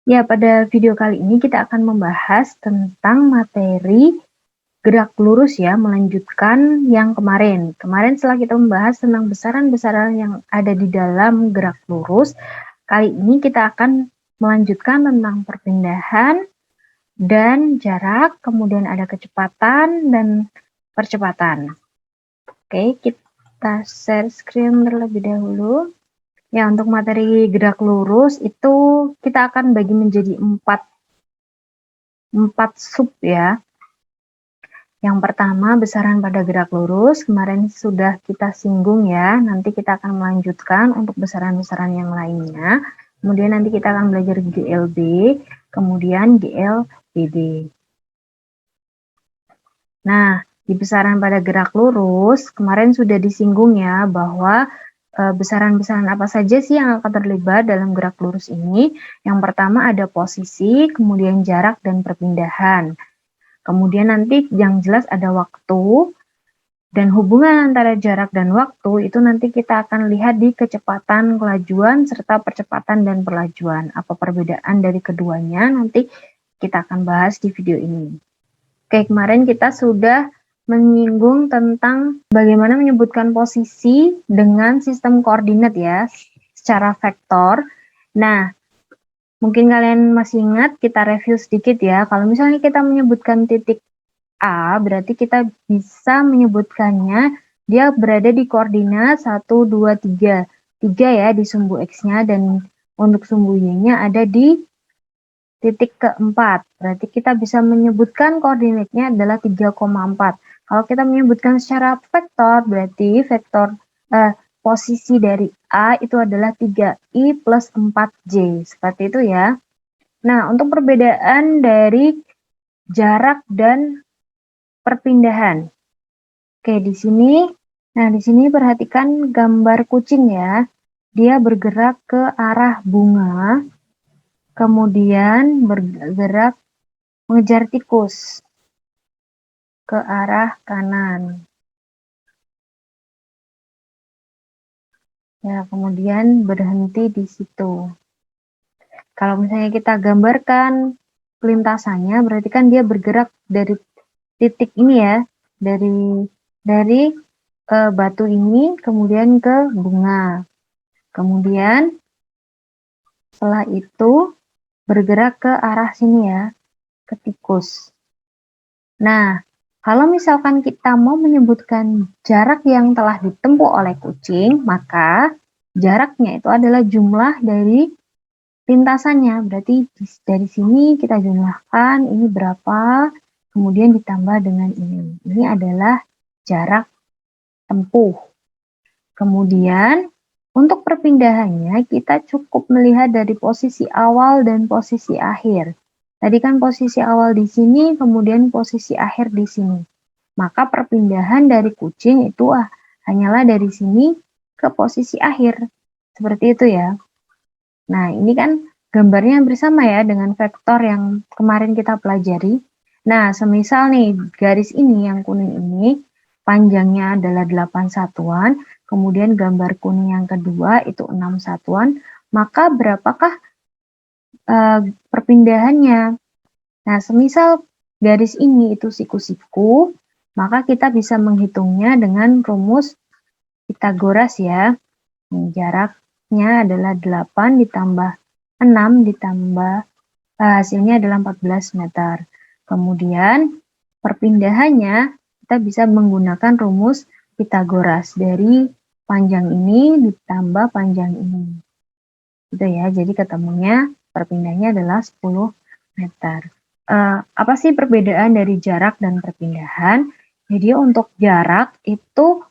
Ya, pada video kali ini kita akan membahas tentang materi gerak lurus ya, melanjutkan yang kemarin. Kemarin setelah kita membahas tentang besaran-besaran yang ada di dalam gerak lurus, kali ini kita akan melanjutkan tentang perpindahan dan jarak, kemudian ada kecepatan dan percepatan. Oke, kita share screen terlebih dahulu. Ya, untuk materi gerak lurus itu kita akan bagi menjadi empat sub ya. Yang pertama, besaran pada gerak lurus. Kemarin sudah kita singgung ya. Nanti kita akan melanjutkan untuk besaran-besaran yang lainnya. Kemudian nanti kita akan belajar GLB, kemudian GLBB. Nah, di besaran pada gerak lurus, kemarin sudah disinggung ya bahwa besaran-besaran apa saja sih yang akan terlibat dalam gerak lurus ini. Yang pertama ada posisi, kemudian jarak dan perpindahan. Kemudian nanti yang jelas ada waktu, dan hubungan antara jarak dan waktu itu nanti kita akan lihat di kecepatan, kelajuan, serta percepatan dan perlajuan. Apa perbedaan dari keduanya nanti kita akan bahas di video ini. Oke, kemarin kita sudah menyinggung tentang bagaimana menyebutkan posisi dengan sistem koordinat ya, secara vektor. Nah, mungkin kalian masih ingat, kita review sedikit ya. Kalau misalnya kita menyebutkan titik A, berarti kita bisa menyebutkannya dia berada di koordinat 1, 2, 3. 3 ya di sumbu X-nya, dan untuk sumbu Y-nya ada di titik keempat. Berarti kita bisa menyebutkan koordinatnya adalah 3,4. Kalau kita menyebutkan secara vektor, berarti vektor posisi dari A itu adalah 3I plus 4J. Seperti itu ya. Nah, untuk perbedaan dari jarak dan perpindahan. Oke, di sini perhatikan gambar kucing ya. Dia bergerak ke arah bunga, kemudian bergerak mengejar tikus ke arah kanan. Ya, kemudian berhenti di situ. Kalau misalnya kita gambarkan lintasannya, berarti kan dia bergerak dari titik ini ya, dari batu ini kemudian ke bunga. Kemudian setelah itu bergerak ke arah sini ya, ke tikus. Nah, kalau misalkan kita mau menyebutkan jarak yang telah ditempuh oleh kucing, maka jaraknya itu adalah jumlah dari lintasannya. Berarti dari sini kita jumlahkan ini berapa, kemudian ditambah dengan ini. Ini adalah jarak tempuh. Kemudian untuk perpindahannya kita cukup melihat dari posisi awal dan posisi akhir. Tadi kan posisi awal di sini, kemudian posisi akhir di sini. Maka perpindahan dari kucing itu hanyalah dari sini ke posisi akhir. Seperti itu ya. Nah, ini kan gambarnya bersama ya dengan vektor yang kemarin kita pelajari. Nah, semisal nih garis ini yang kuning ini panjangnya adalah 8 satuan, kemudian gambar kuning yang kedua itu 6 satuan, maka berapakah perpindahannya? Nah, semisal garis ini itu siku-siku, maka kita bisa menghitungnya dengan rumus Pythagoras ya. Jaraknya adalah 8 ditambah 6 ditambah hasilnya adalah 14 meter. Kemudian perpindahannya kita bisa menggunakan rumus Pythagoras dari panjang ini ditambah panjang ini. Gitu ya. Jadi ketemunya perpindahannya adalah 10 meter. Apa sih perbedaan dari jarak dan perpindahan? Jadi untuk jarak itu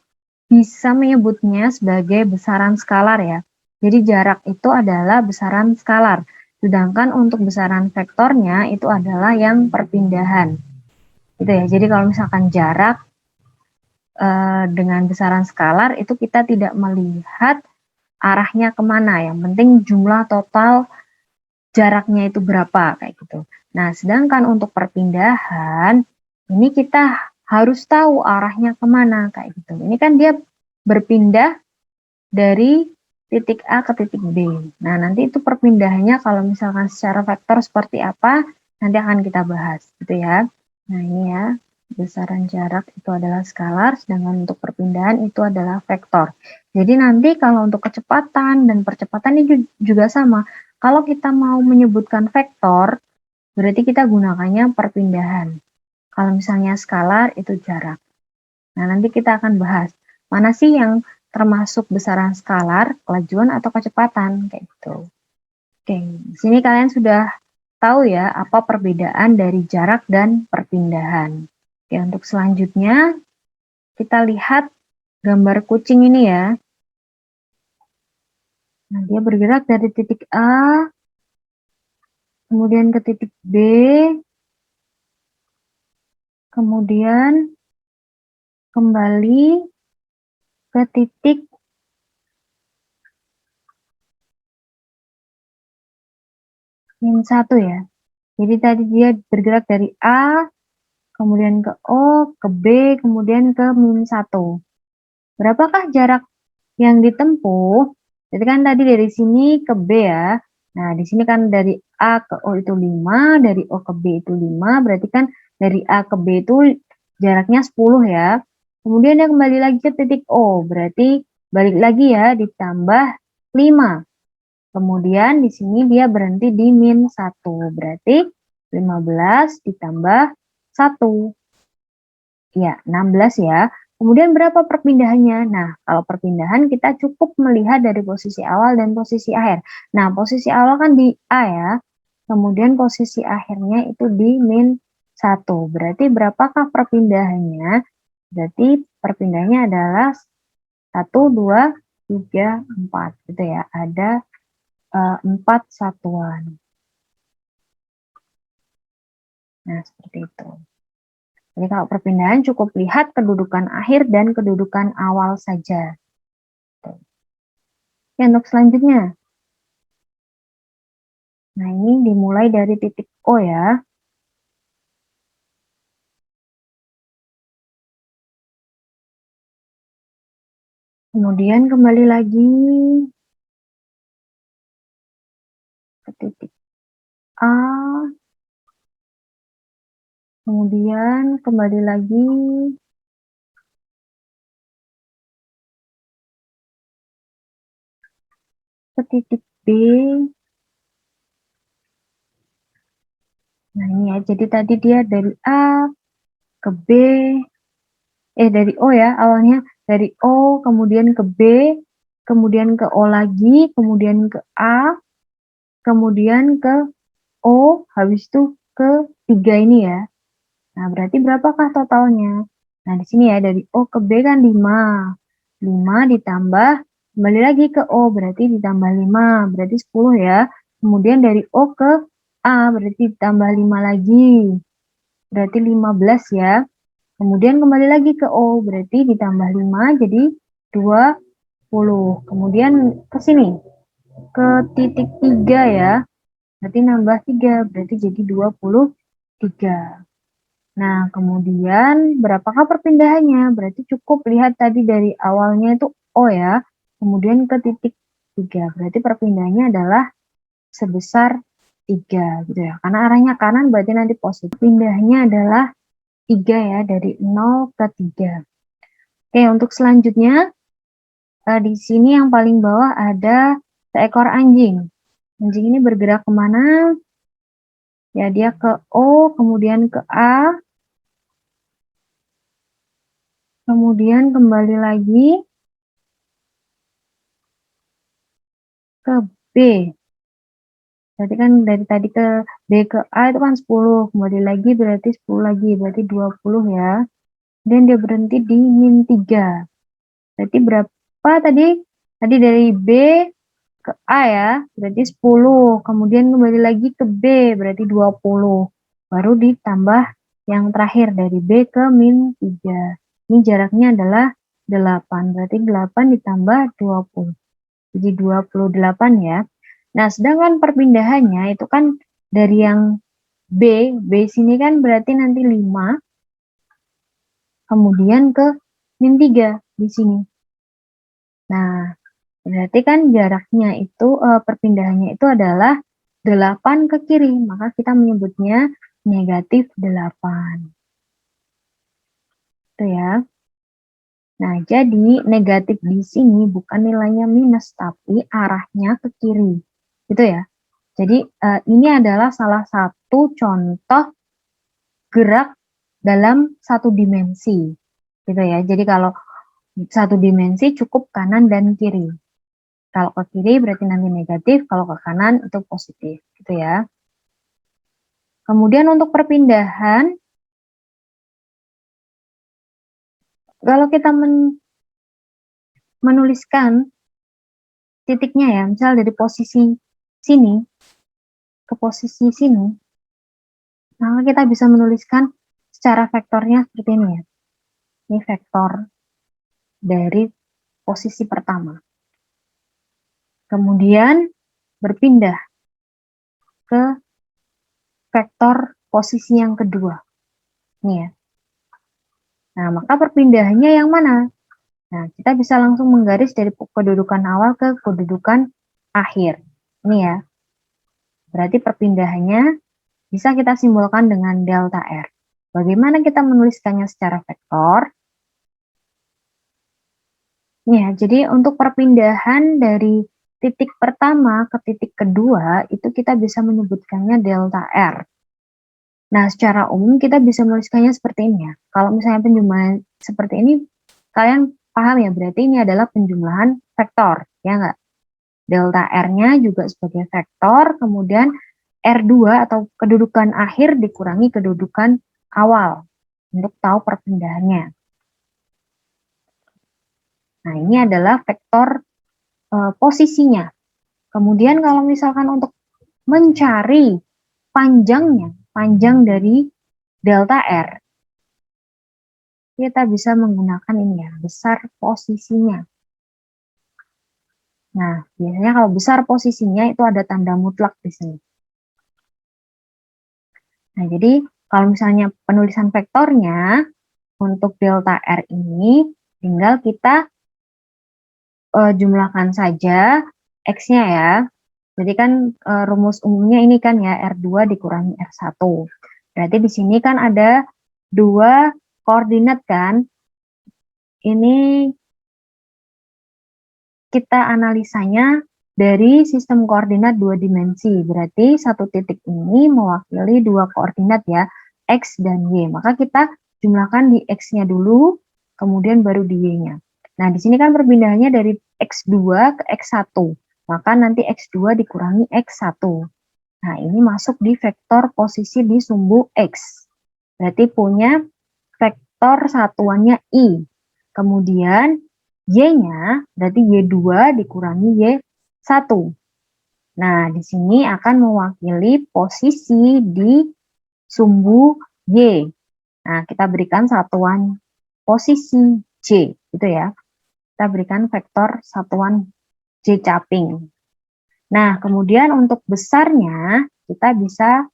bisa menyebutnya sebagai besaran skalar ya. Jadi jarak itu adalah besaran skalar. Sedangkan untuk besaran vektornya itu adalah yang perpindahan. Gitu ya. Jadi kalau misalkan jarak dengan besaran skalar itu kita tidak melihat arahnya kemana. Yang penting jumlah total jaraknya itu berapa kayak gitu. Nah, sedangkan untuk perpindahan ini kita harus tahu arahnya kemana kayak gitu. Ini kan dia berpindah dari titik A ke titik B. Nah, nanti itu perpindahannya kalau misalkan secara vektor seperti apa, nanti akan kita bahas, gitu ya. Nah, ini ya, besaran jarak itu adalah skalar, sedangkan untuk perpindahan itu adalah vektor. Jadi nanti kalau untuk kecepatan dan percepatan ini juga sama. Kalau kita mau menyebutkan vektor, berarti kita gunakannya perpindahan. Kalau misalnya skalar itu jarak. Nah, nanti kita akan bahas mana sih yang termasuk besaran skalar, kelajuan, atau kecepatan, kayak gitu. Oke, di sini kalian sudah tahu ya apa perbedaan dari jarak dan perpindahan. Oke, untuk selanjutnya kita lihat gambar kucing ini ya. Nah, dia bergerak dari titik A, kemudian ke titik B, kemudian kembali ke titik -1 ya. Jadi tadi dia bergerak dari A, kemudian ke O, ke B, kemudian ke -1. Berapakah jarak yang ditempuh? Jadi kan tadi dari sini ke B ya. Nah, di sini kan dari A ke O itu 5, dari O ke B itu 5, berarti kan dari A ke B itu jaraknya 10 ya. Kemudian dia kembali lagi ke titik O, berarti balik lagi ya, ditambah 5. Kemudian di sini dia berhenti di -1, berarti 15 ditambah 1. Ya, 16 ya. Kemudian berapa perpindahannya? Nah, kalau perpindahan kita cukup melihat dari posisi awal dan posisi akhir. Nah, posisi awal kan di A ya. Kemudian posisi akhirnya itu di -1. Berarti berapakah perpindahannya? Berarti perpindahannya adalah 1, 2, 3, 4 gitu ya. Ada 4 satuan. Nah, seperti itu. Jadi kalau perpindahan cukup lihat kedudukan akhir dan kedudukan awal saja. Oke, untuk selanjutnya. Nah, ini dimulai dari titik O ya. Kemudian kembali lagi ke titik A. Kemudian kembali lagi ke titik B. Nah, ini ya. Jadi tadi dia dari A ke B. Dari O ya awalnya. Dari O, kemudian ke B, kemudian ke O lagi, kemudian ke A, kemudian ke O, habis itu ke 3 ini ya. Nah, berarti berapakah totalnya? Nah, di sini ya, dari O ke B kan 5. 5 ditambah, kembali lagi ke O, berarti ditambah 5, berarti 10 ya. Kemudian dari O ke A, berarti ditambah 5 lagi, berarti 15 ya. Kemudian kembali lagi ke O, berarti ditambah 5, jadi 20. Kemudian ke sini, ke titik 3 ya, berarti nambah 3, berarti jadi 23. Nah, kemudian berapakah perpindahannya? Berarti cukup lihat tadi dari awalnya itu O ya, kemudian ke titik 3. Berarti perpindahannya adalah sebesar 3 gitu ya. Karena arahnya kanan berarti nanti positif. Pindahnya adalah 3 ya, dari 0 ke 3. Oke, untuk selanjutnya di sini yang paling bawah ada seekor anjing. Anjing ini bergerak kemana? Ya, dia ke O, kemudian ke A, kemudian kembali lagi ke B. Berarti kan dari tadi ke B ke A itu kan 10, kembali lagi berarti 10 lagi, berarti 20 ya. Dan dia berhenti di -3. Berarti berapa tadi? Tadi dari B ke A ya, berarti 10. Kemudian kembali lagi ke B, berarti 20. Baru ditambah yang terakhir dari B ke -3. Ini jaraknya adalah 8, berarti 8 ditambah 20. Jadi 28 ya. Nah, sedangkan perpindahannya itu kan dari yang B sini kan berarti nanti 5, kemudian ke -3 di sini. Nah, Berarti kan jaraknya itu, perpindahannya itu adalah 8 ke kiri, maka kita menyebutnya negatif 8. Itu ya. Nah, jadi negatif di sini bukan nilainya minus, tapi arahnya ke kiri. Gitu ya. Jadi, ini adalah salah satu contoh gerak dalam satu dimensi. Gitu ya. Jadi kalau satu dimensi cukup kanan dan kiri. Kalau ke kiri berarti nanti negatif, kalau ke kanan itu positif. Gitu ya. Kemudian untuk perpindahan, kalau kita menuliskan titiknya ya, misal dari posisi sini ke posisi sini, maka kita bisa menuliskan secara vektornya seperti ini ya. Ini vektor dari posisi pertama. Kemudian berpindah ke vektor posisi yang kedua. Ini ya. Nah, maka perpindahannya yang mana? Nah, kita bisa langsung menggaris dari kedudukan awal ke kedudukan akhir. Ini ya. Berarti perpindahannya bisa kita simbolkan dengan delta R. Bagaimana kita menuliskannya secara vektor? Ya, jadi untuk perpindahan dari titik pertama ke titik kedua, itu kita bisa menyebutkannya delta R. Nah, secara umum kita bisa menuliskannya seperti ini ya. Kalau misalnya penjumlahan seperti ini, kalian paham ya, berarti ini adalah penjumlahan vektor, ya nggak? Delta R-nya juga sebagai vektor, kemudian R2 atau kedudukan akhir dikurangi kedudukan awal untuk tahu perpindahannya. Nah, ini adalah vektor posisinya. Kemudian kalau misalkan untuk mencari panjangnya, panjang dari delta R, kita bisa menggunakan ini ya, besar posisinya. Nah, biasanya kalau besar posisinya itu ada tanda mutlak di sini. Nah, jadi kalau misalnya penulisan vektornya untuk delta R ini tinggal kita jumlahkan saja X-nya ya. Jadi kan rumus umumnya ini kan ya R2 dikurangi R1. Berarti di sini kan ada 2 koordinat kan. Ini kita analisanya dari sistem koordinat 2 dimensi. Berarti satu titik ini mewakili 2 koordinat ya, X dan Y. Maka kita jumlahkan di X-nya dulu, kemudian baru di Y-nya. Nah, di sini kan perpindahannya dari X2 ke X1. Maka nanti X2 dikurangi X1. Nah, ini masuk di vektor posisi di sumbu X. Berarti punya vektor satuannya I. Kemudian Y-nya berarti Y2 dikurangi Y1. Nah, di sini akan mewakili posisi di sumbu Y. Nah, kita berikan satuan posisi J, gitu ya. Kita berikan vektor satuan J caping. Nah, kemudian untuk besarnya kita bisa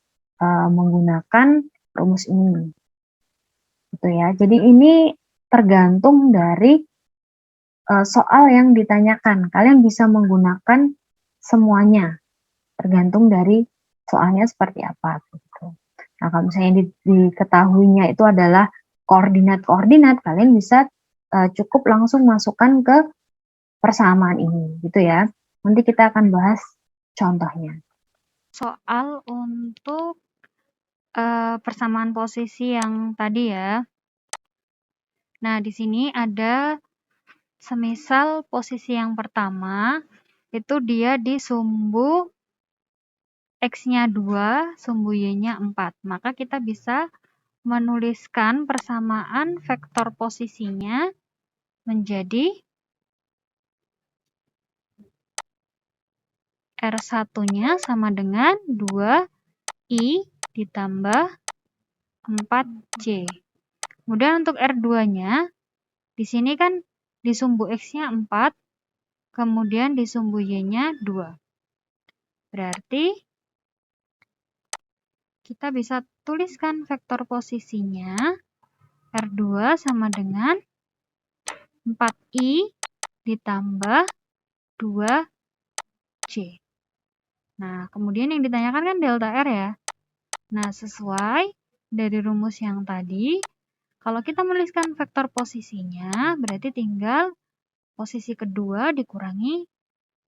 menggunakan rumus ini. Gitu ya. Jadi ini tergantung dari soal yang ditanyakan. Kalian bisa menggunakan semuanya, tergantung dari soalnya seperti apa. Gitu. Nah, kalau misalnya diketahuinya itu adalah koordinat-koordinat, kalian bisa cukup langsung masukkan ke persamaan ini, gitu ya. Nanti kita akan bahas contohnya. Soal untuk persamaan posisi yang tadi ya. Nah, di sini ada semisal posisi yang pertama itu dia di sumbu X-nya 2, sumbu Y-nya 4. Maka kita bisa menuliskan persamaan vektor posisinya menjadi R1-nya sama dengan 2I ditambah 4C. Kemudian untuk R2-nya, di sini kan di sumbu X-nya 4, kemudian di sumbu Y-nya 2. Berarti kita bisa tuliskan vektor posisinya R2 sama dengan 4I ditambah 2C. Nah, kemudian yang ditanyakan kan delta R ya. Nah, sesuai dari rumus yang tadi, kalau kita menuliskan vektor posisinya, berarti tinggal posisi kedua dikurangi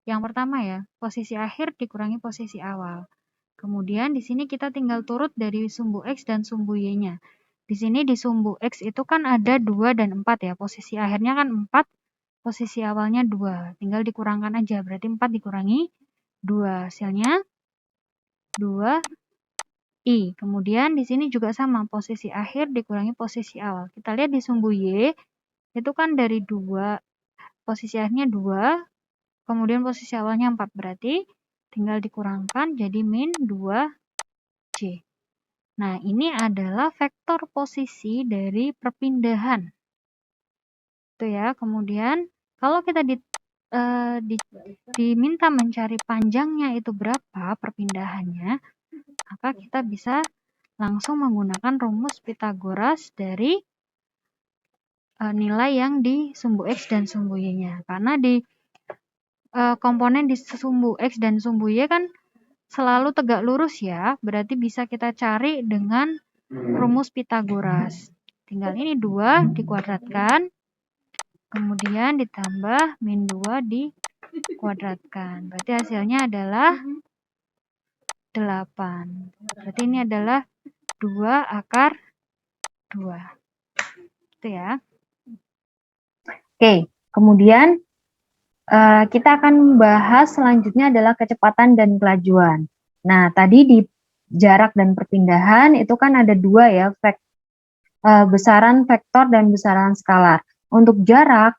yang pertama ya, posisi akhir dikurangi posisi awal. Kemudian di sini kita tinggal turut dari sumbu X dan sumbu Y-nya. Di sini di sumbu X itu kan ada 2 dan 4 ya, posisi akhirnya kan 4, posisi awalnya 2. Tinggal dikurangkan aja, berarti 4 dikurangi 2, hasilnya 2I. Kemudian di sini juga sama, posisi akhir dikurangi posisi awal. Kita lihat di sumbu Y, itu kan dari 2, posisi akhirnya 2, kemudian posisi awalnya 4, berarti tinggal dikurangkan jadi min 2C. Nah, ini adalah vektor posisi dari perpindahan. Itu ya. Kemudian, kalau kita diminta mencari panjangnya itu berapa perpindahannya, maka kita bisa langsung menggunakan rumus Pythagoras dari nilai yang di sumbu X dan sumbu Y-nya. Karena di komponen di sumbu X dan sumbu Y kan selalu tegak lurus ya, berarti bisa kita cari dengan rumus Pythagoras. Tinggal ini 2 dikuadratkan, kemudian ditambah min 2 dikuadratkan. Berarti hasilnya adalah 8. Berarti ini adalah 2 akar 2. Itu ya. Oke, kemudian kita akan membahas selanjutnya adalah kecepatan dan kelajuan. Nah, tadi di jarak dan perpindahan itu kan ada 2 ya, besaran vektor dan besaran skalar. Untuk jarak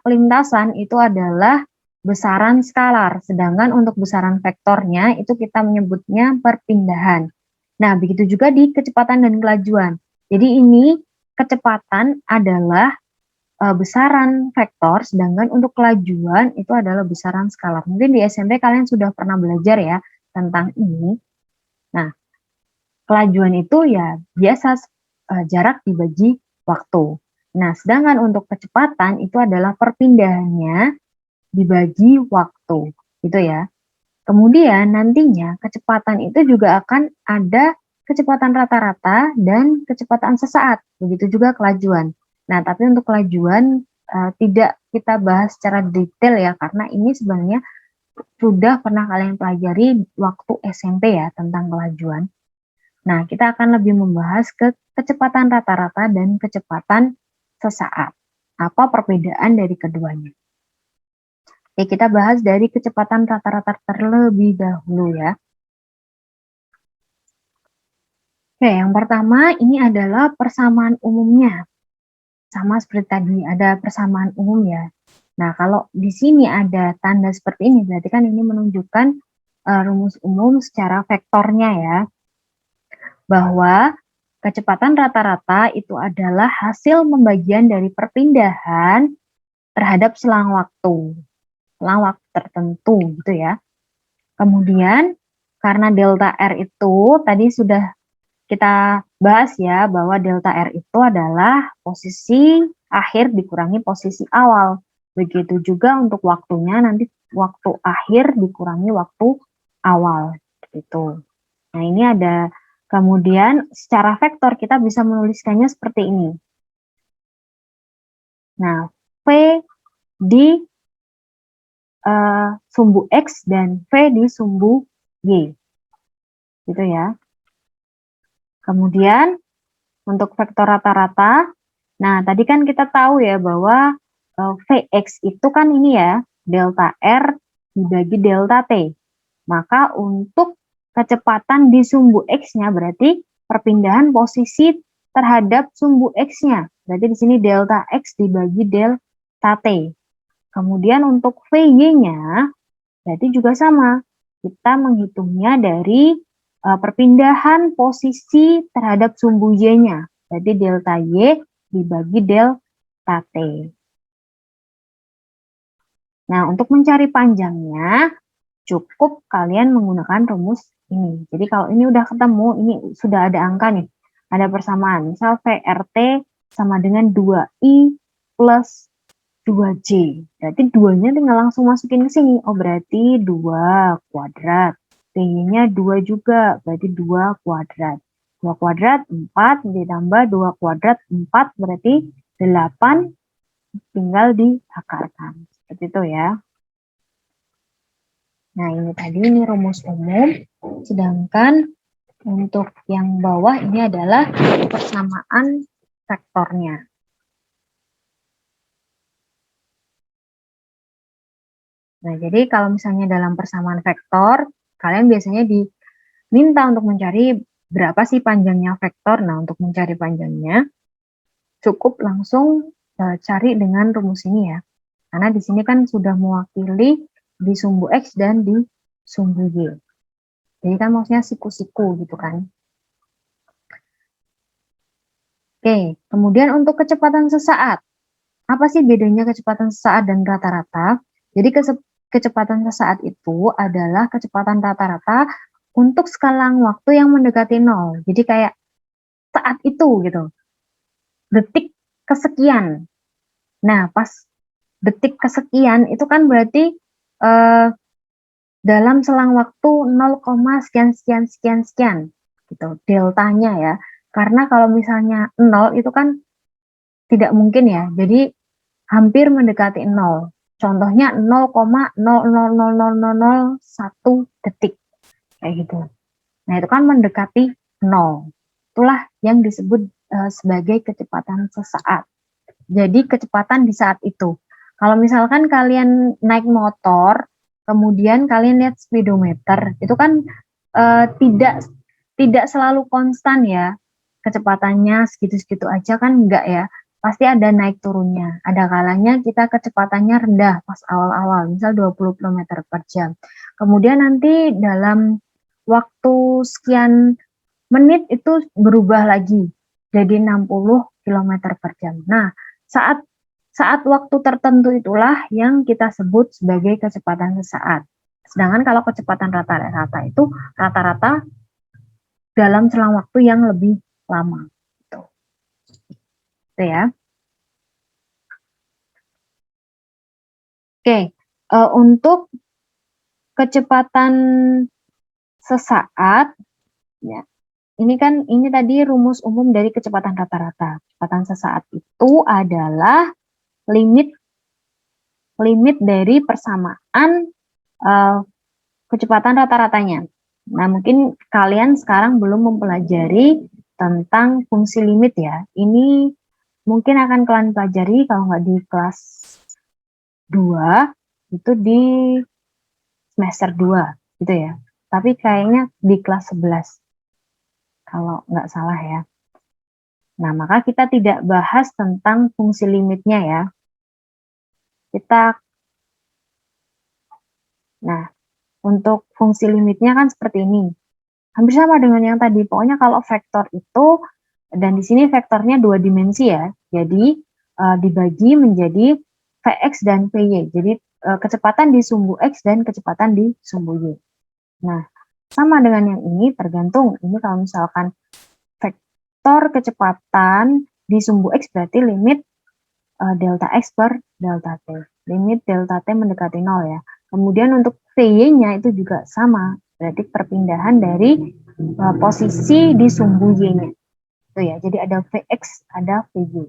lintasan itu adalah besaran skalar, sedangkan untuk besaran vektornya itu kita menyebutnya perpindahan. Nah, begitu juga di kecepatan dan kelajuan. Jadi ini kecepatan adalah besaran vektor, sedangkan untuk kelajuan itu adalah besaran skalar. Mungkin di SMP kalian sudah pernah belajar ya tentang ini. Nah, kelajuan itu ya biasa jarak dibagi waktu. Nah, sedangkan untuk kecepatan itu adalah perpindahannya dibagi waktu, gitu ya. Kemudian nantinya kecepatan itu juga akan ada kecepatan rata-rata dan kecepatan sesaat. Begitu juga kelajuan. Nah, tapi untuk kelajuan tidak kita bahas secara detail ya, karena ini sebenarnya sudah pernah kalian pelajari waktu SMP ya tentang kelajuan. Nah, kita akan lebih membahas kecepatan rata-rata dan kecepatan sesaat. Apa perbedaan dari keduanya? Oke, kita bahas dari kecepatan rata-rata terlebih dahulu ya. Oke, yang pertama ini adalah persamaan umumnya. Sama seperti tadi, ada persamaan umum ya. Nah, kalau di sini ada tanda seperti ini, berarti kan ini menunjukkan rumus umum secara vektornya ya. Bahwa kecepatan rata-rata itu adalah hasil pembagian dari perpindahan terhadap selang waktu tertentu gitu ya. Kemudian karena delta R itu tadi sudah kita bahas ya, bahwa delta R itu adalah posisi akhir dikurangi posisi awal. Begitu juga untuk waktunya, nanti waktu akhir dikurangi waktu awal gitu. Nah, ini ada kemudian secara vektor kita bisa menuliskannya seperti ini. Nah, V di sumbu X dan V di sumbu Y. Gitu ya. Kemudian untuk vektor rata-rata, nah tadi kan kita tahu ya bahwa Vx itu kan ini ya, delta R dibagi delta T. Maka untuk kecepatan di sumbu X-nya berarti perpindahan posisi terhadap sumbu X-nya. Berarti di sini delta X dibagi delta T. Kemudian untuk Vy-nya berarti juga sama. Kita menghitungnya dari perpindahan posisi terhadap sumbu Y-nya. Berarti delta Y dibagi delta T. Nah, untuk mencari panjangnya, cukup kalian menggunakan rumus ini. Jadi kalau ini udah ketemu, ini sudah ada angka nih. Ada persamaan. Misal VRT sama dengan 2I plus 2J. Berarti 2-nya tinggal langsung masukin ke sini. Oh, berarti 2 kuadrat. P-nya 2 juga, berarti 2 kuadrat. 2 kuadrat 4 ditambah 2 kuadrat 4 berarti 8, tinggal diakarkan. Seperti itu ya. Nah, ini tadi ini rumus umum. Sedangkan untuk yang bawah ini adalah persamaan vektornya. Nah, jadi kalau misalnya dalam persamaan vektor, kalian biasanya diminta untuk mencari berapa sih panjangnya vektor. Nah, untuk mencari panjangnya, cukup langsung cari dengan rumus ini ya. Karena di sini kan sudah mewakili di sumbu X dan di sumbu Y. Jadi kan maksudnya siku-siku gitu kan. Oke, kemudian untuk kecepatan sesaat. Apa sih bedanya kecepatan sesaat dan rata-rata? Jadi kecepatan sesaat itu adalah kecepatan rata-rata untuk skala waktu yang mendekati 0. Jadi kayak saat itu gitu. Detik kesekian. Nah, pas detik kesekian itu kan berarti dalam selang waktu 0, sekian sekian sekian sekian gitu. Deltanya ya. Karena kalau misalnya 0 itu kan tidak mungkin ya. Jadi hampir mendekati 0. Contohnya 0,000001 detik. Kayak gitu. Nah, itu kan mendekati 0. Itulah yang disebut sebagai kecepatan sesaat. Jadi kecepatan di saat itu. Kalau misalkan kalian naik motor, kemudian kalian lihat speedometer, itu kan tidak selalu konstan ya. Kecepatannya segitu-segitu aja kan enggak ya. Pasti ada naik turunnya. Ada kalanya kita kecepatannya rendah pas awal-awal, misal 20 km per jam. Kemudian nanti dalam waktu sekian menit itu berubah lagi jadi 60 km per jam. Nah, saat waktu tertentu itulah yang kita sebut sebagai kecepatan sesaat. Sedangkan kalau kecepatan rata-rata itu rata-rata dalam selang waktu yang lebih lama. Gitu. Itu ya. Oke, untuk kecepatan sesaat, ya, ini tadi rumus umum dari kecepatan rata-rata. Kecepatan sesaat itu adalah limit dari persamaan kecepatan rata-ratanya. Nah, mungkin kalian sekarang belum mempelajari tentang fungsi limit ya. Ini mungkin akan kalian pelajari kalau nggak di kelas 2, itu di semester 2 gitu ya. Tapi kayaknya di kelas 11, kalau nggak salah ya. Nah, maka kita tidak bahas tentang fungsi limitnya ya. Nah, untuk fungsi limitnya kan seperti ini. Hampir sama dengan yang tadi. Pokoknya kalau vektor itu, dan di sini vektornya 2 dimensi ya. Jadi dibagi menjadi Vx dan Vy. Jadi kecepatan di sumbu X dan kecepatan di sumbu Y. Nah, sama dengan yang ini tergantung. Ini kalau misalkan vektor kecepatan di sumbu X berarti limit delta X per delta T. Limit delta T mendekati 0 ya. Kemudian untuk Vy-nya itu juga sama. Berarti perpindahan dari posisi di sumbu Y-nya. Itu ya. Jadi ada Vx, ada Vy.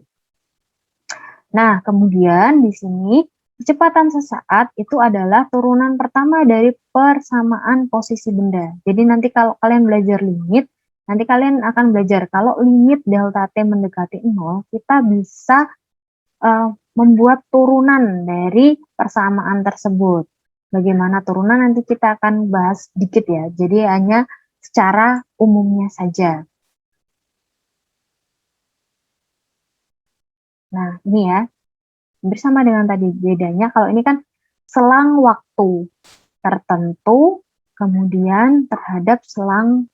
Nah, kemudian di sini kecepatan sesaat itu adalah turunan pertama dari persamaan posisi benda. Jadi nanti kalau kalian belajar limit, nanti kalian akan belajar kalau limit delta T mendekati 0, kita bisa membuat turunan dari persamaan tersebut. Bagaimana turunan nanti kita akan bahas sedikit ya. Jadi hanya secara umumnya saja. Nah, ini ya. Bersama dengan tadi bedanya, kalau ini kan selang waktu tertentu, kemudian terhadap selang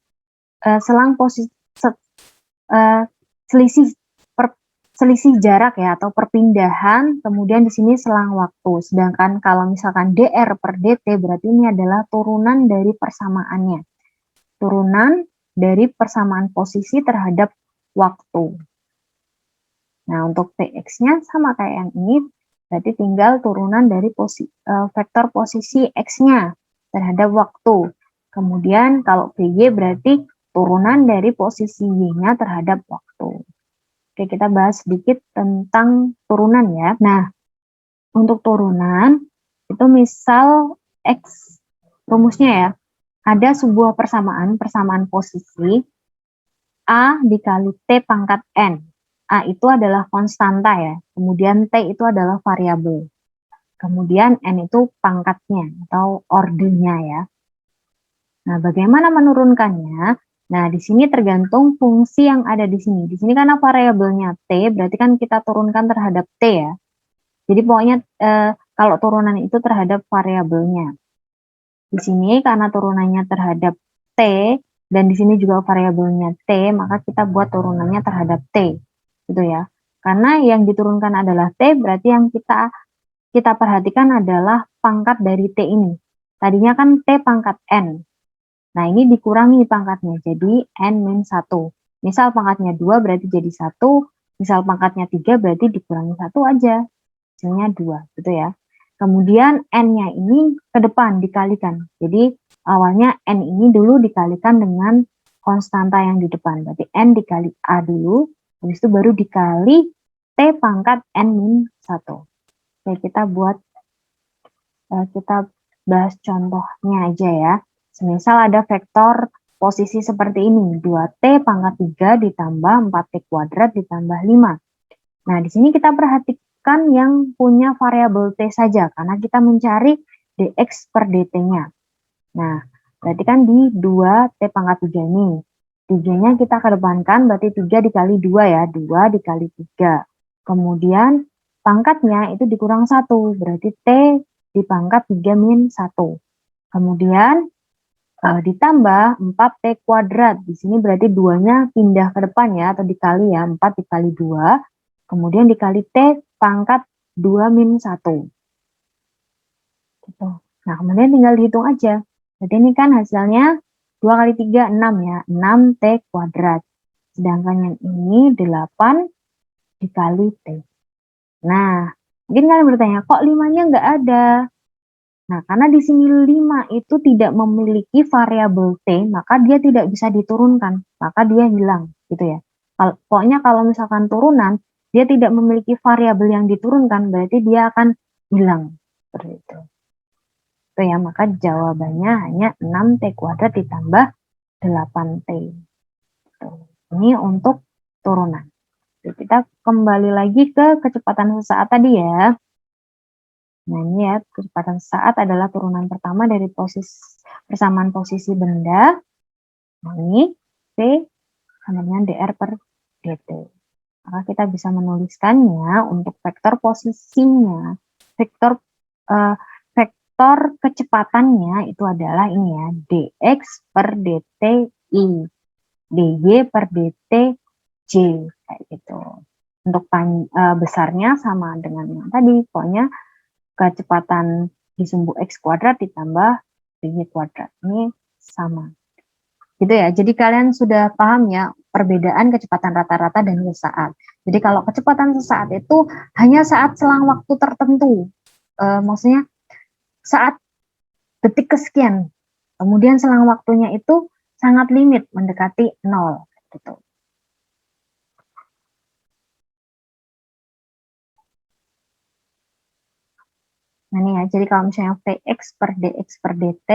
posisi selisih jarak ya atau perpindahan, kemudian di sini selang waktu. Sedangkan kalau misalkan dr per dt berarti ini adalah turunan dari persamaannya. Turunan dari persamaan posisi terhadap waktu. Nah, untuk Vx-nya sama kayak yang ini, Berarti tinggal turunan dari vektor posisi X-nya terhadap waktu. Kemudian kalau BY berarti turunan dari posisi Y-nya terhadap waktu. Oke, kita bahas sedikit tentang turunan ya. Nah, untuk turunan, itu misal X, rumusnya ya, ada sebuah persamaan posisi A dikali T pangkat N. A itu adalah konstanta ya, kemudian T itu adalah variabel. Kemudian N itu pangkatnya atau ordernya ya. Nah, bagaimana menurunkannya? Nah, di sini tergantung fungsi yang ada di sini. Di sini karena variabelnya T, berarti kan kita turunkan terhadap T ya. Jadi pokoknya kalau turunan itu terhadap variabelnya. Di sini karena turunannya terhadap T, dan di sini juga variabelnya T, maka kita buat turunannya terhadap T. Gitu ya. Karena yang diturunkan adalah T, berarti yang kita perhatikan adalah pangkat dari T ini. Tadinya kan T pangkat N. Nah, ini dikurangi pangkatnya, jadi N-1. Misal pangkatnya 2 berarti jadi 1, misal pangkatnya 3 berarti dikurangi 1 aja. Hasilnya 2, gitu ya. Kemudian N-nya ini ke depan dikalikan. Jadi awalnya N ini dulu dikalikan dengan konstanta yang di depan. Berarti N dikali A dulu, habis itu baru dikali T pangkat N-1. Oke, kita bahas contohnya aja ya. Semisal ada vektor posisi seperti ini, 2T pangkat 3 ditambah 4T kuadrat ditambah 5. Nah, di sini kita perhatikan yang punya variabel T saja, karena kita mencari dx per dt-nya. Nah, berarti kan di 2T pangkat 3 ini. 3-nya kita kedepankan, berarti 3 dikali 2 ya, 2 dikali 3. Kemudian pangkatnya itu dikurang 1, berarti T di pangkat 3 min 1. Kemudian ditambah 4T kuadrat. Di sini berarti 2-nya pindah ke depan ya, atau dikali ya, 4 dikali 2. Kemudian dikali T pangkat 2 min 1. Gitu. Nah, kemudian tinggal dihitung aja. Jadi ini kan hasilnya 2 kali 3, 6 ya, 6T kuadrat. Sedangkan yang ini 8 dikali T. Nah, mungkin kalian bertanya, kok 5-nya nggak ada? Nah, karena di sini 5 itu tidak memiliki variabel T, maka dia tidak bisa diturunkan, maka dia hilang, gitu ya. Pokoknya kalau misalkan turunan, dia tidak memiliki variabel yang diturunkan, berarti dia akan hilang, seperti itu. Itu ya, maka jawabannya hanya 6T kuadrat ditambah 8T. Ini untuk turunan. Jadi kita kembali lagi ke kecepatan sesaat tadi ya. Nah, ini ya, kecepatan sesaat adalah turunan pertama dari persamaan posisi benda. Nah, ini P sama dengan dr per dt. Maka kita bisa menuliskannya untuk vektor posisinya, vektor kecepatannya itu adalah ini ya, dx per dt i, dy per dt j, kayak gitu. Untuk besarnya sama dengan yang tadi, pokoknya kecepatan di sumbu X kuadrat ditambah Y kuadrat. Ini sama. Gitu ya. Jadi kalian sudah paham ya perbedaan kecepatan rata-rata dan sesaat. Jadi kalau kecepatan sesaat itu hanya saat selang waktu tertentu. Maksudnya saat detik kesekian. Kemudian selang waktunya itu sangat limit, mendekati 0. Gitu. Nah ini ya, jadi kalau misalnya Vx per dx per dt,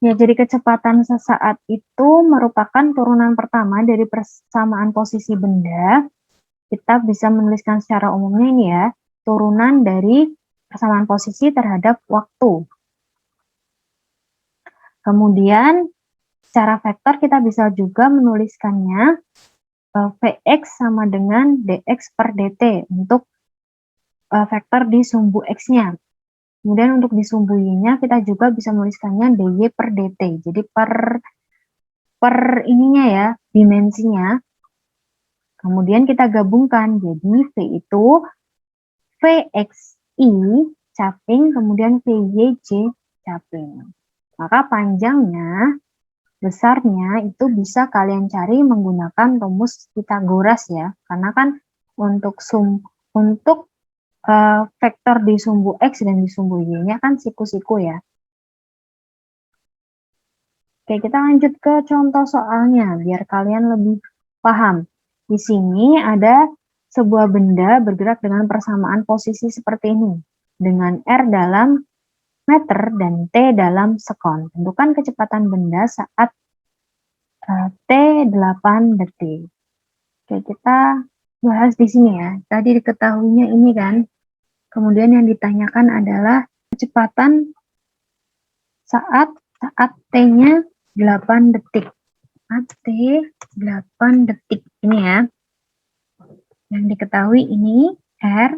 ya, jadi kecepatan sesaat itu merupakan turunan pertama dari persamaan posisi benda. Kita bisa menuliskan secara umumnya ini ya, turunan dari persamaan posisi terhadap waktu. Kemudian, secara vektor kita bisa juga menuliskannya Vx sama dengan dx per dt untuk vektor di sumbu x-nya. Kemudian untuk di sumbu y-nya kita juga bisa menuliskannya dy per dt. Jadi per per ininya ya, dimensinya. Kemudian kita gabungkan, jadi V itu VXI caping, kemudian VYJ caping. Maka panjangnya, besarnya itu bisa kalian cari menggunakan rumus Pythagoras ya. Karena kan untuk vektor di sumbu X dan di sumbu Y-nya kan siku-siku ya. Oke, kita lanjut ke contoh soalnya biar kalian lebih paham. Di sini ada sebuah benda bergerak dengan persamaan posisi seperti ini. Dengan R dalam meter dan T dalam sekon. Tentukan kecepatan benda saat T 8 detik. Oke, kita bahas di sini ya. Tadi diketahuinya ini kan. Kemudian yang ditanyakan adalah kecepatan saat T-nya 8 detik. Saat T 8 detik. Ini ya. Yang diketahui ini R.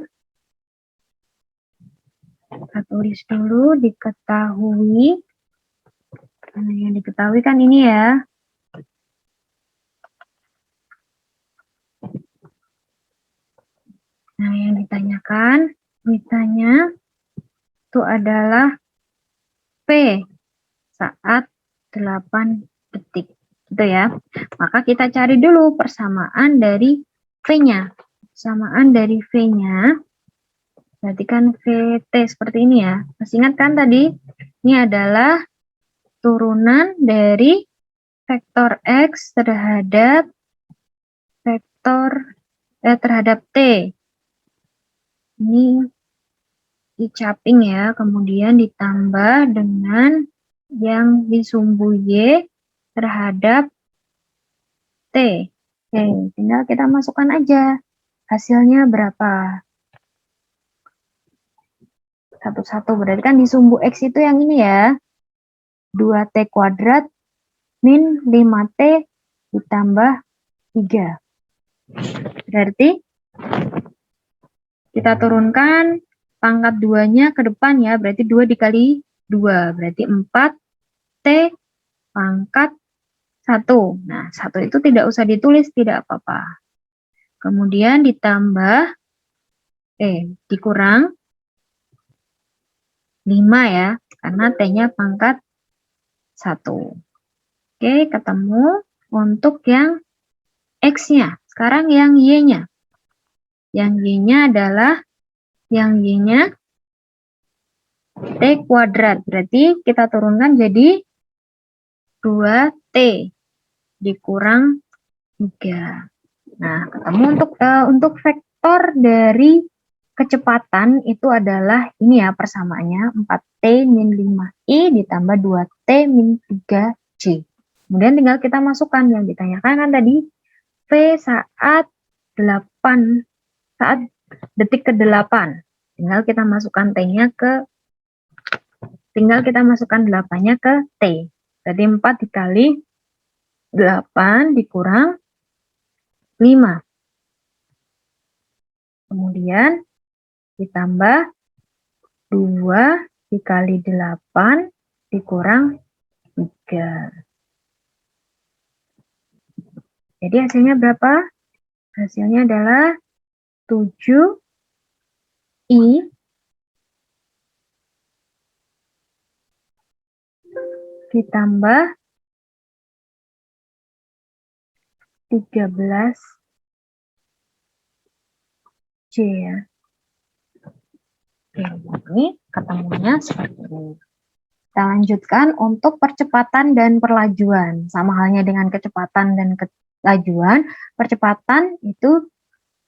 Kita tulis dulu diketahui. Nah, yang diketahui kan ini ya. Nah, yang ditanya itu adalah P saat 8 detik. Gitu ya. Maka kita cari dulu persamaan dari V-nya. Persamaan dari V-nya, berarti kan VT seperti ini ya. Masih ingat kan tadi? Ini adalah turunan dari vektor X terhadap terhadap T. Ini dicaping ya, kemudian ditambah dengan yang di sumbu Y terhadap T. Oke, tinggal kita masukkan aja. Hasilnya berapa? Satu-satu, berarti kan di sumbu X itu yang ini ya. 2T kuadrat min 5T ditambah 3. Berarti kita turunkan pangkat 2-nya ke depan ya, berarti 2 dikali 2, berarti 4T pangkat 1. Nah, 1 itu tidak usah ditulis, tidak apa-apa. Kemudian ditambah, dikurang 5 ya, karena T-nya pangkat 1. Oke, ketemu untuk yang X-nya. Sekarang yang Y-nya. Yang Y-nya adalah, yang Y-nya T kuadrat. Berarti kita turunkan jadi 2T dikurang 3. Nah, ketemu untuk vektor dari kecepatan itu adalah ini ya persamaannya 4T min 5I ditambah 2T min 3C. Kemudian tinggal kita masukkan yang ditanyakan kan tadi V saat detik ke-8. Tinggal kita masukkan T-nya tinggal kita masukkan 8-nya ke T. Jadi 4 dikali 8 dikurang 5. Kemudian ditambah 2 dikali 8 dikurang 3. Jadi hasilnya berapa? Hasilnya adalah 7I ditambah 13C ya. Oke, ini ketemunya seperti ini. Kita lanjutkan untuk percepatan dan perlajuan. Sama halnya dengan kecepatan dan kelajuan, percepatan itu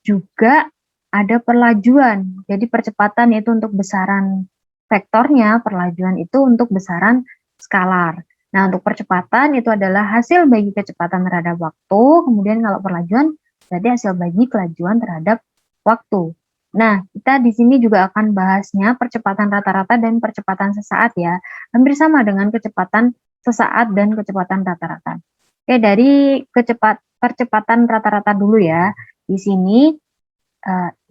juga ada perlajuan. Jadi percepatan itu untuk besaran vektornya, perlajuan itu untuk besaran skalar. Nah, untuk percepatan itu adalah hasil bagi kecepatan terhadap waktu, kemudian kalau perlajuan berarti hasil bagi kelajuan terhadap waktu. Nah, kita di sini juga akan bahasnya percepatan rata-rata dan percepatan sesaat ya. Hampir sama dengan kecepatan sesaat dan kecepatan rata-rata. Oke, dari percepatan rata-rata dulu ya. Di sini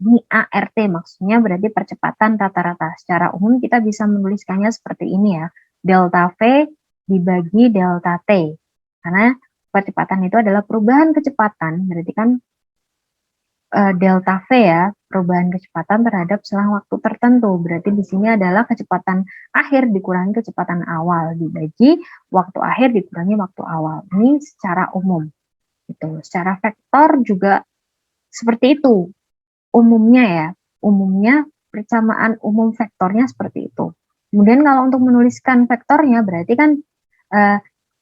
ini ART maksudnya berarti percepatan rata-rata. Secara umum kita bisa menuliskannya seperti ini ya. Delta V dibagi delta T. Karena Percepatan itu adalah perubahan kecepatan, berarti kan delta V ya, perubahan kecepatan terhadap selang waktu tertentu. Berarti di sini adalah kecepatan akhir dikurangi kecepatan awal, dibagi waktu akhir dikurangi waktu awal. Ini secara umum. Gitu. Secara vektor juga seperti itu. Umumnya ya, umumnya persamaan umum vektornya seperti itu. Kemudian kalau untuk menuliskan vektornya berarti kan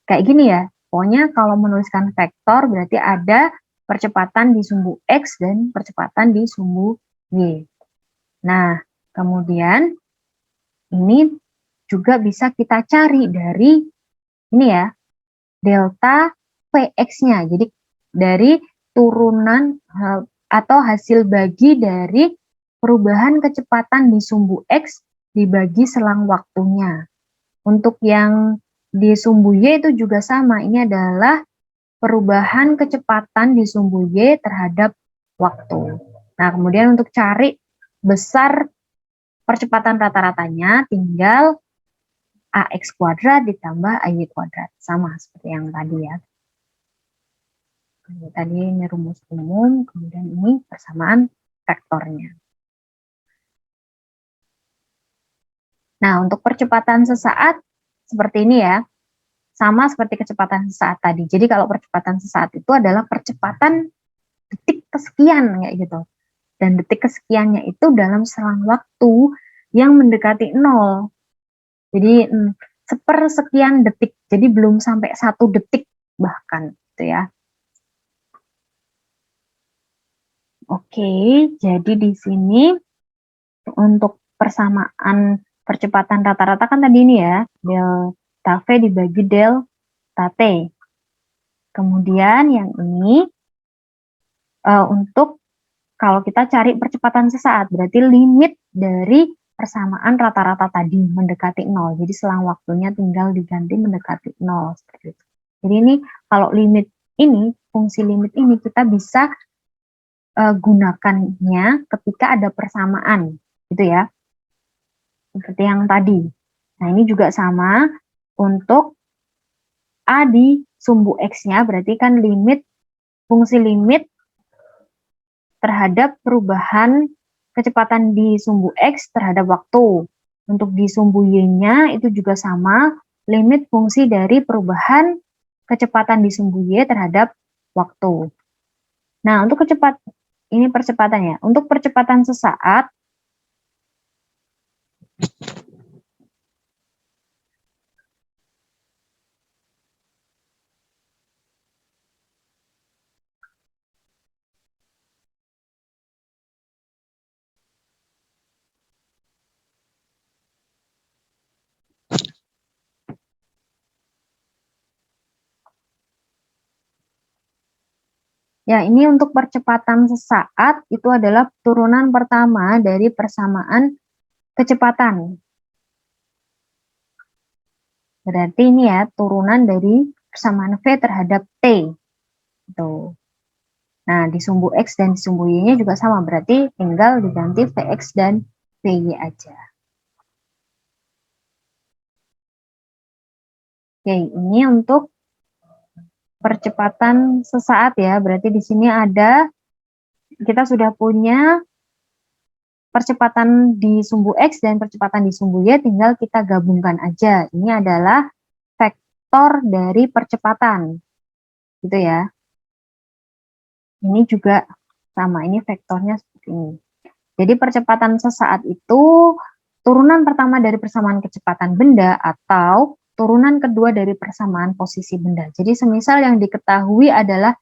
kayak gini ya. Pokoknya kalau menuliskan vektor berarti ada percepatan di sumbu X dan percepatan di sumbu Y. Nah, kemudian ini juga bisa kita cari dari ini ya, delta Vx-nya. Jadi dari turunan atau hasil bagi dari perubahan kecepatan di sumbu X dibagi selang waktunya. Untuk yang di sumbu Y itu juga sama. Ini adalah perubahan kecepatan di sumbu Y terhadap waktu. Nah, kemudian untuk cari besar percepatan rata-ratanya, tinggal AX kuadrat ditambah AY kuadrat. Sama seperti yang tadi ya. Tadi ini rumus umum, kemudian ini persamaan vektornya. Nah, untuk percepatan sesaat, seperti ini ya. Sama seperti kecepatan sesaat tadi. Jadi kalau percepatan sesaat itu adalah percepatan detik kesekian kayak gitu. Dan detik kesekiannya itu dalam selang waktu yang mendekati 0. Jadi sepersekian detik. Jadi belum sampai 1 detik bahkan gitu ya. Oke, jadi di sini untuk persamaan percepatan rata-rata kan tadi ini ya, delta V dibagi delta T. Kemudian yang ini untuk kalau kita cari percepatan sesaat, berarti limit dari persamaan rata-rata tadi mendekati 0. Jadi selang waktunya tinggal diganti mendekati 0. Seperti itu. Jadi ini kalau limit ini, fungsi limit ini kita bisa gunakannya ketika ada persamaan. Gitu ya. Seperti yang tadi. Nah ini juga sama untuk A di sumbu X-nya, berarti kan limit, fungsi limit terhadap perubahan kecepatan di sumbu X terhadap waktu. Untuk di sumbu Y-nya itu juga sama, limit fungsi dari perubahan kecepatan di sumbu Y terhadap waktu. Nah, untuk ini percepatannya. Untuk percepatan sesaat, ya, ini untuk percepatan sesaat itu adalah turunan pertama dari persamaan kecepatan. Berarti ini ya, turunan dari persamaan V terhadap T. Gitu. Nah, di sumbu X dan di sumbu Y-nya juga sama. Berarti tinggal diganti Vx dan Vy aja. Oke, ini untuk percepatan sesaat ya. Berarti di sini ada, kita sudah punya percepatan di sumbu X dan percepatan di sumbu Y, tinggal kita gabungkan aja. Ini adalah vektor dari percepatan. Gitu ya. Ini juga sama, ini vektornya seperti ini. Jadi percepatan sesaat itu turunan pertama dari persamaan kecepatan benda atau turunan kedua dari persamaan posisi benda. Jadi semisal yang diketahui adalah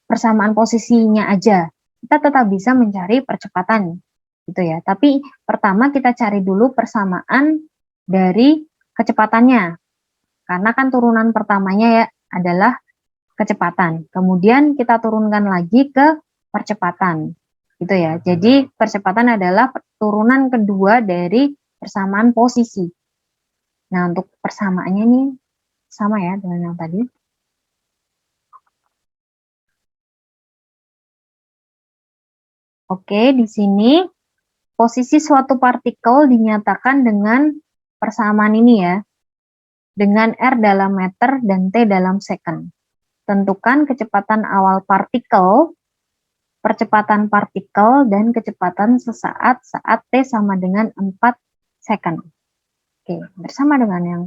persamaan posisinya aja, kita tetap bisa mencari percepatan gitu ya. Tapi pertama kita cari dulu persamaan dari kecepatannya. Karena kan turunan pertamanya ya adalah kecepatan. Kemudian kita turunkan lagi ke percepatan. Gitu ya. Jadi percepatan adalah turunan kedua dari persamaan posisi. Nah, untuk persamaannya ini sama ya dengan yang tadi. Oke, di sini posisi suatu partikel dinyatakan dengan persamaan ini ya. Dengan R dalam meter dan T dalam second. tentukan kecepatan awal partikel, percepatan partikel, dan kecepatan sesaat saat T sama dengan 4 second. Oke, bersama dengan yang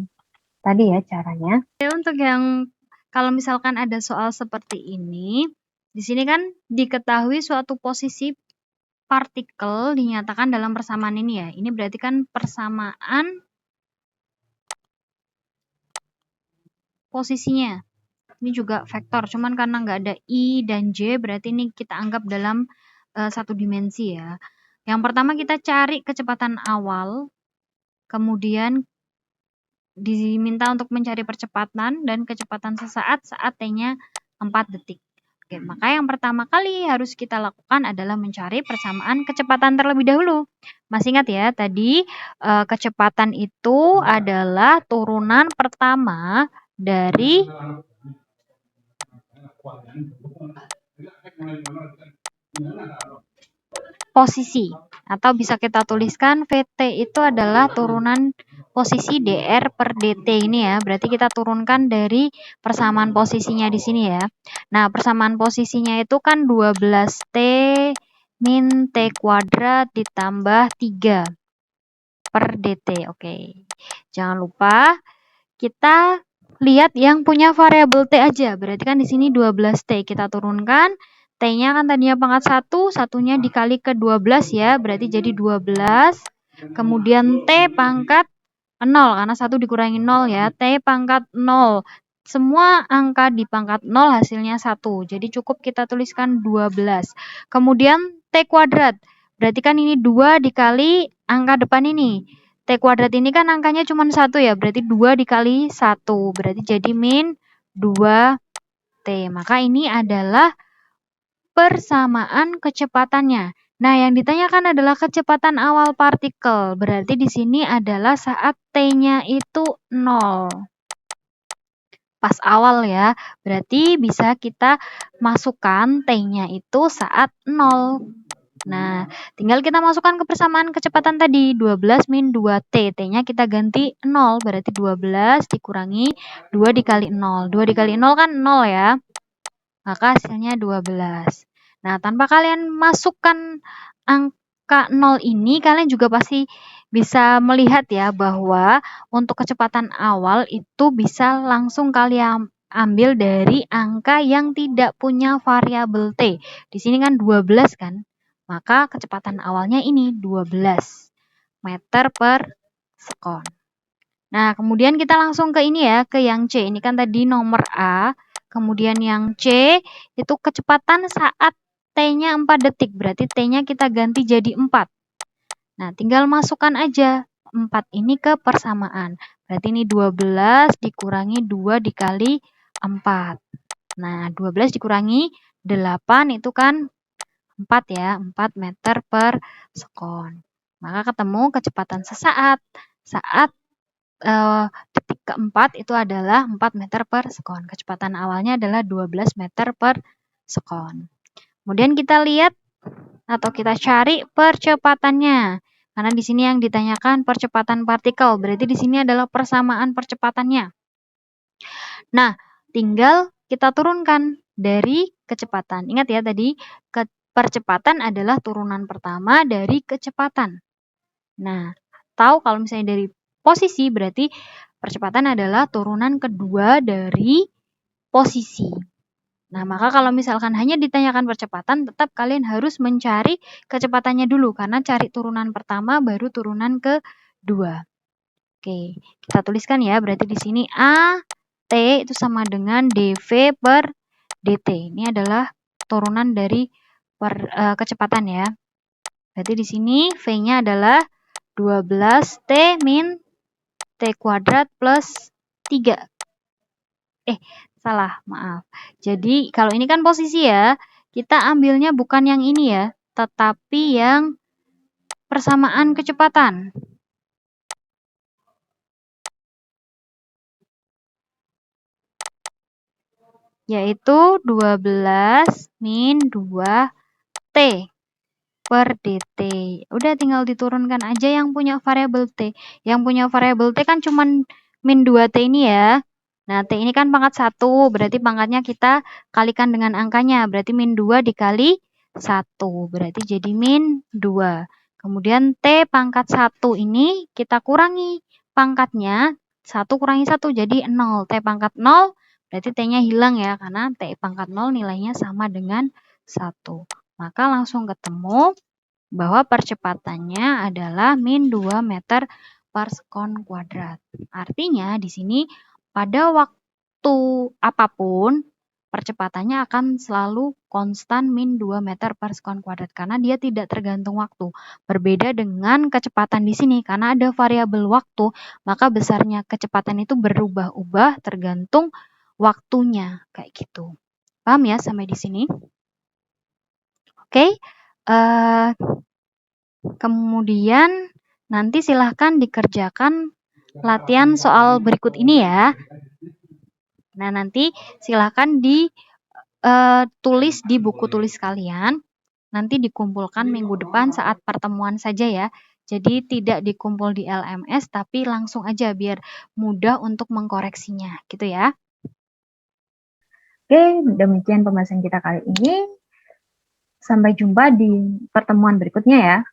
tadi ya caranya. Untuk yang kalau misalkan ada soal seperti ini, di sini kan diketahui suatu posisi partikel dinyatakan dalam persamaan ini ya. Ini berarti kan persamaan posisinya. Ini juga vektor, cuman karena nggak ada I dan J, berarti ini kita anggap dalam satu dimensi ya. Yang pertama kita cari kecepatan awal, kemudian diminta untuk mencari percepatan dan kecepatan sesaat saat T-nya 4 detik. Oke, maka yang pertama kali harus kita lakukan adalah mencari persamaan kecepatan terlebih dahulu. Masih ingat ya, tadi kecepatan itu adalah turunan pertama dari posisi, atau bisa kita tuliskan VT itu adalah turunan posisi dr per dt ini ya. Berarti kita turunkan dari persamaan posisinya di sini ya. Nah, persamaan posisinya itu kan 12T min T kuadrat ditambah 3 per dt. Oke. Jangan lupa kita lihat yang punya variabel T aja. Berarti kan di sini 12T. Kita turunkan. T-nya kan tadinya pangkat 1, satunya dikali ke 12 ya. Berarti jadi 12. Kemudian T pangkat 0, karena 1 dikurangi 0 ya. T pangkat 0. Semua angka di pangkat 0 hasilnya 1. Jadi cukup kita tuliskan 12. Kemudian T kuadrat. Berarti kan ini 2 dikali angka depan ini. T kuadrat ini kan angkanya cuma 1 ya, berarti 2 dikali 1, berarti jadi min 2T. Maka ini adalah persamaan kecepatannya. Nah, yang ditanyakan adalah kecepatan awal partikel, berarti di sini adalah saat T-nya itu 0. Pas awal ya, berarti bisa kita masukkan T-nya itu saat 0. Nah, tinggal kita masukkan ke persamaan kecepatan tadi, 12 min 2T. T-nya kita ganti 0, berarti 12 dikurangi 2 dikali 0. 2 dikali 0 kan 0 ya. Maka hasilnya 12. Nah, tanpa kalian masukkan angka 0 ini, kalian juga pasti bisa melihat ya bahwa untuk kecepatan awal itu bisa langsung kalian ambil dari angka yang tidak punya variabel T. Di sini kan 12 kan. Maka kecepatan awalnya ini 12 meter per sekon. Nah, kemudian kita langsung ke ini ya, ke yang C. Ini kan tadi nomor A. Kemudian yang C itu kecepatan saat T-nya 4 detik. Berarti T-nya kita ganti jadi 4. Nah, tinggal masukkan aja 4 ini ke persamaan. Berarti ini 12 dikurangi 2 dikali 4. Nah, 12 dikurangi 8 itu kan 4 ya, 4 meter per sekon. Maka ketemu kecepatan sesaat saat detik keempat itu adalah 4 meter per sekon. Kecepatan awalnya adalah 12 meter per sekon. Kemudian kita lihat atau kita cari percepatannya. Karena di sini yang ditanyakan percepatan partikel, berarti di sini adalah persamaan percepatannya. Nah, tinggal kita turunkan dari kecepatan. Ingat ya tadi, percepatan adalah turunan pertama dari kecepatan. Nah, tahu kalau misalnya dari posisi berarti percepatan adalah turunan kedua dari posisi. Nah, maka kalau misalkan hanya ditanyakan percepatan, tetap kalian harus mencari kecepatannya dulu karena cari turunan pertama baru turunan kedua. Oke, kita tuliskan ya. Berarti di sini A T itu sama dengan dV per dt. Ini adalah turunan dari kecepatan ya. Berarti di sini V-nya adalah 12T min T kuadrat plus 3. Salah, maaf. Jadi kalau ini kan posisi ya, kita ambilnya bukan yang ini ya, tetapi yang persamaan kecepatan. Yaitu 12 min 2T per dt. Udah tinggal diturunkan aja yang punya variabel T. Yang punya variabel T kan cuma min 2T ini ya. Nah, T ini kan pangkat 1, berarti pangkatnya kita kalikan dengan angkanya. Berarti min 2 dikali 1, berarti jadi min 2. Kemudian T pangkat 1 ini kita kurangi pangkatnya, 1 kurangi 1 jadi 0. T pangkat 0, berarti T-nya hilang ya, karena T pangkat 0 nilainya sama dengan 1. Maka langsung ketemu bahwa percepatannya adalah min 2 meter per sekon kuadrat. Artinya di sini pada waktu apapun, percepatannya akan selalu konstan min 2 meter per sekon kuadrat karena dia tidak tergantung waktu. Berbeda dengan kecepatan di sini karena ada variabel waktu, maka besarnya kecepatan itu berubah-ubah tergantung waktunya, kayak gitu. Paham ya sampai di sini? Oke. Kemudian nanti silahkan dikerjakan latihan soal berikut ini ya. Nah, nanti silahkan ditulis di buku tulis kalian. Nanti dikumpulkan minggu depan saat pertemuan saja ya. Jadi tidak dikumpul di LMS tapi langsung aja biar mudah untuk mengkoreksinya gitu ya. Oke, demikian pembahasan kita kali ini. Sampai jumpa di pertemuan berikutnya ya.